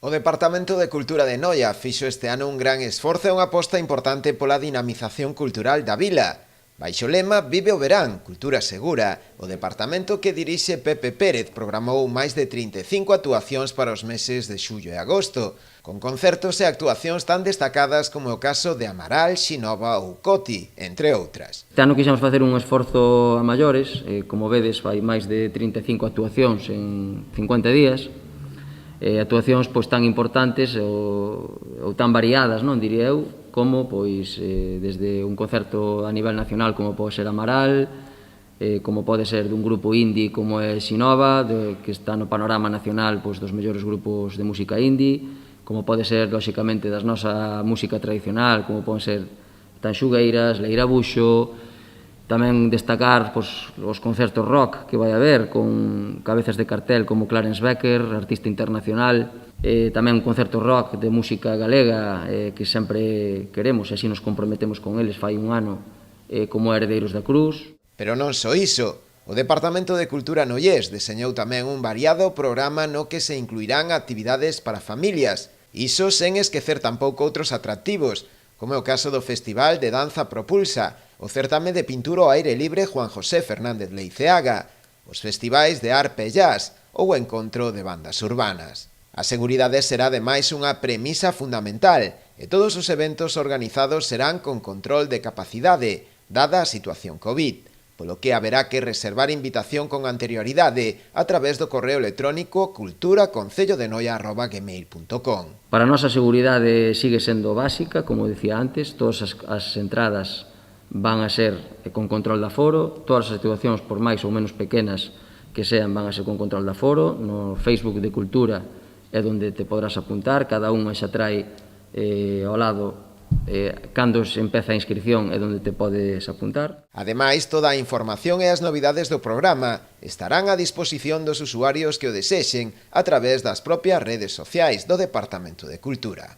O Departamento de Cultura de Noia fixo este ano un gran esforzo e unha aposta importante pola dinamización cultural da vila. Baixo o lema Vive o verán, cultura segura, o departamento que dirixe Pepe Pérez programou máis de 35 actuacións para os meses de xullo e agosto, con concertos e actuacións tan destacadas como o caso de Amaral, Xinova ou Coti, entre outras. Este ano quixemos facer un esforzo a maiores, como vedes vai máis de 35 actuacións en 50 días, actuacións tan importantes ou tan variadas, non diría eu, como desde un concerto a nivel nacional como pode ser Amaral, como pode ser dun grupo indie como é Xinova, que está no panorama nacional dos mellores grupos de música indie, como pode ser, lóxicamente, das nosa música tradicional, como poden ser Tanxugueiras, Leira Buxo, tamén destacar os concertos rock que vai haber con cabezas de cartel como Clarence Becker, artista internacional, tamén un concerto rock de música galega que sempre queremos e así nos comprometemos con eles fai un ano como Heredeiros da Cruz. Pero non só iso, o Departamento de Cultura Noiés deseñou tamén un variado programa no que se incluirán actividades para familias, iso sen esquecer tampouco outros atractivos, como é o caso do Festival de Danza Propulsa, o certame de pintura ao aire libre Juan José Fernández Leiceaga, os festivais de Arpe e Jazz ou o encontro de bandas urbanas. A seguridade será ademais unha premisa fundamental e todos os eventos organizados serán con control de capacidade, dada a situación COVID, polo que haberá que reservar invitación con anterioridade a través do correo electrónico cultura@gmail.com. Para a nosa seguridade sigue sendo básica, como dicía antes, todas as entradas van a ser con control de aforo, todas as actuacións, por máis ou menos pequenas que sean, van a ser con control de aforo. No Facebook de Cultura é onde te podrás apuntar, cada unha xa trae ao lado cando se empeza a inscripción é onde te podes apuntar. Ademais, toda a información e as novidades do programa estarán a disposición dos usuarios que o desexen a través das propias redes sociais do Departamento de Cultura.